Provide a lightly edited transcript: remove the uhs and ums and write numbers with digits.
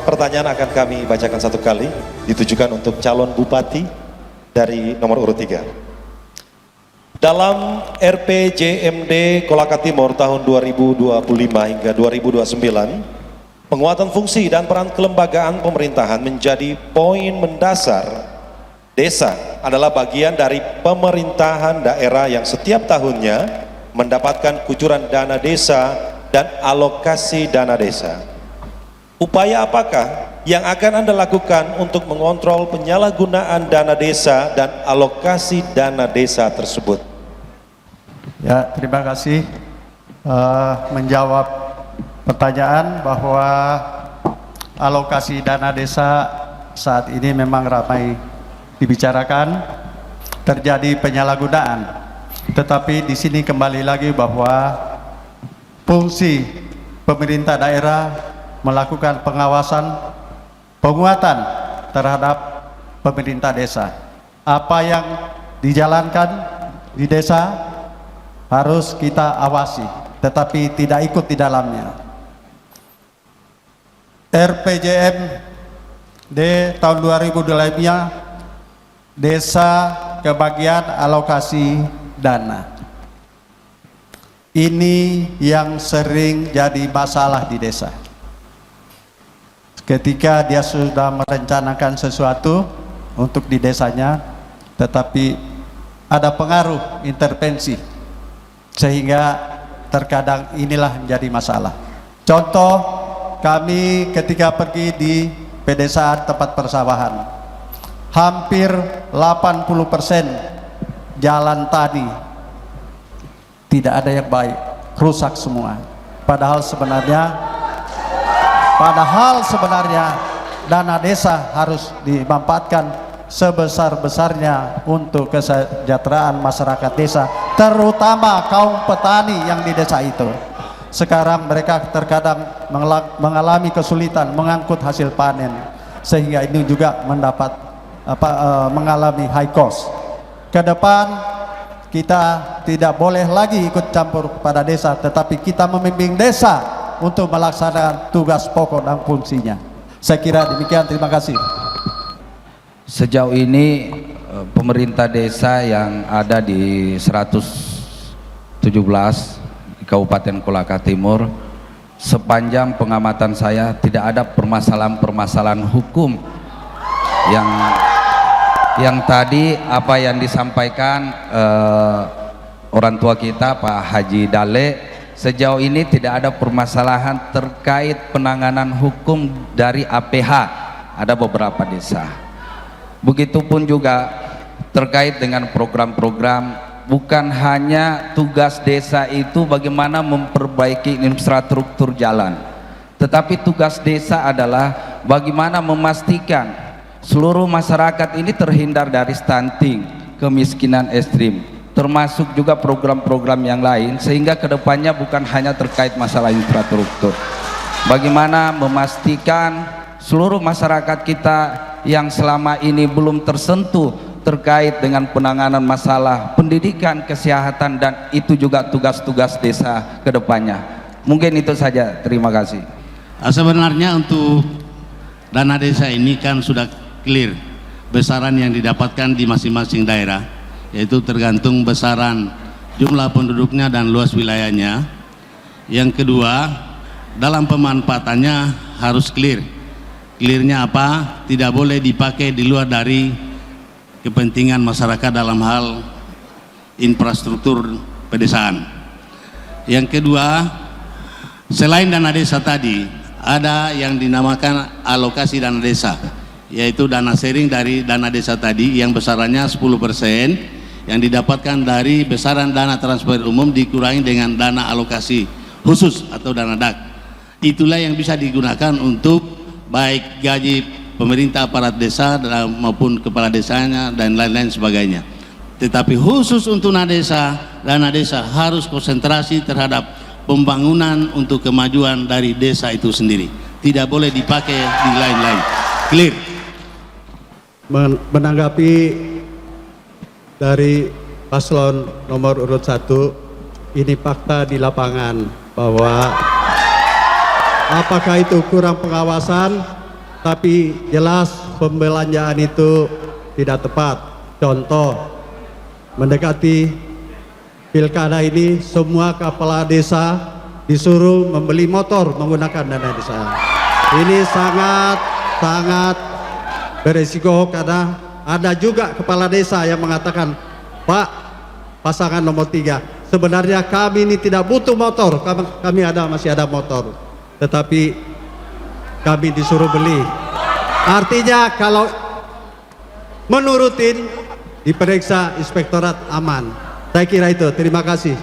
pertanyaan akan kami bacakan satu kali, ditujukan untuk calon bupati dari nomor urut 3. Dalam RPJMD Kolaka Timur tahun 2025 hingga 2029, penguatan fungsi dan peran kelembagaan pemerintahan menjadi poin mendasar. Desa adalah bagian dari pemerintahan daerah yang setiap tahunnya mendapatkan kucuran dana desa dan alokasi dana desa. Upaya apakah yang akan Anda lakukan untuk mengontrol penyalahgunaan dana desa dan alokasi dana desa tersebut? Ya, terima kasih. Menjawab pertanyaan bahwa alokasi dana desa saat ini memang ramai dibicarakan, terjadi penyalahgunaan. Tetapi di sini kembali lagi bahwa fungsi pemerintah daerah melakukan pengawasan, penguatan terhadap pemerintah desa. Apa yang dijalankan di desa harus kita awasi, tetapi tidak ikut di dalamnya. RPJMD tahun 2025, desa kebagian alokasi dana. Ini yang sering jadi masalah di desa. Ketika dia sudah merencanakan sesuatu untuk di desanya, tetapi ada pengaruh intervensi, sehingga terkadang inilah menjadi masalah. Contoh, kami ketika pergi di pedesaan tempat persawahan, hampir 80% jalan tadi tidak ada yang baik, rusak semua. Padahal sebenarnya dana desa harus dimanfaatkan sebesar-besarnya untuk kesejahteraan masyarakat desa, terutama kaum petani yang di desa itu. Sekarang mereka terkadang mengalami kesulitan mengangkut hasil panen, sehingga ini juga mengalami high cost. Ke depan kita tidak boleh lagi ikut campur pada desa, tetapi kita membimbing desa untuk melaksanakan tugas pokok dan fungsinya. Saya kira demikian, terima kasih. Sejauh ini pemerintah desa yang ada di 117 di Kabupaten Kolaka Timur, sepanjang pengamatan saya tidak ada permasalahan hukum yang tadi apa yang disampaikan orang tua kita Pak Haji Dale. Sejauh ini tidak ada permasalahan terkait penanganan hukum dari APH, ada beberapa desa. Begitupun juga terkait dengan program-program, bukan hanya tugas desa itu bagaimana memperbaiki infrastruktur jalan, tetapi tugas desa adalah bagaimana memastikan seluruh masyarakat ini terhindar dari stunting, kemiskinan ekstrim, termasuk juga program-program yang lain, sehingga kedepannya bukan hanya terkait masalah infrastruktur, bagaimana memastikan seluruh masyarakat kita yang selama ini belum tersentuh terkait dengan penanganan masalah pendidikan, kesehatan, dan itu juga tugas-tugas desa kedepannya. Mungkin itu saja, terima kasih. Sebenarnya untuk dana desa ini kan sudah clear besaran yang didapatkan di masing-masing daerah, yaitu tergantung besaran jumlah penduduknya dan luas wilayahnya. Yang kedua, dalam pemanfaatannya harus clear. Clearnya apa? Tidak boleh dipakai di luar dari kepentingan masyarakat dalam hal infrastruktur pedesaan. Yang kedua, selain dana desa tadi, ada yang dinamakan alokasi dana desa, yaitu dana sharing dari dana desa tadi yang besarannya 10% yang didapatkan dari besaran dana transfer umum dikurangi dengan dana alokasi khusus atau dana DAK. Itulah yang bisa digunakan untuk baik gaji pemerintah aparat desa maupun kepala desanya dan lain-lain sebagainya. Tetapi khusus untuk dana desa harus konsentrasi terhadap pembangunan untuk kemajuan dari desa itu sendiri, tidak boleh dipakai di lain-lain. Clear. Menanggapi dari paslon nomor urut 1, ini fakta di lapangan bahwa apakah itu kurang pengawasan tapi jelas pembelanjaan itu tidak tepat. Contoh, mendekati pilkada ini semua kepala desa disuruh membeli motor menggunakan dana desa. Ini sangat beresiko karena ada juga kepala desa yang mengatakan, Pak, pasangan nomor 3, sebenarnya kami ini tidak butuh motor, kami masih ada motor, tetapi kami disuruh beli. Artinya kalau menurutin diperiksa inspektorat aman. Saya kira itu. Terima kasih.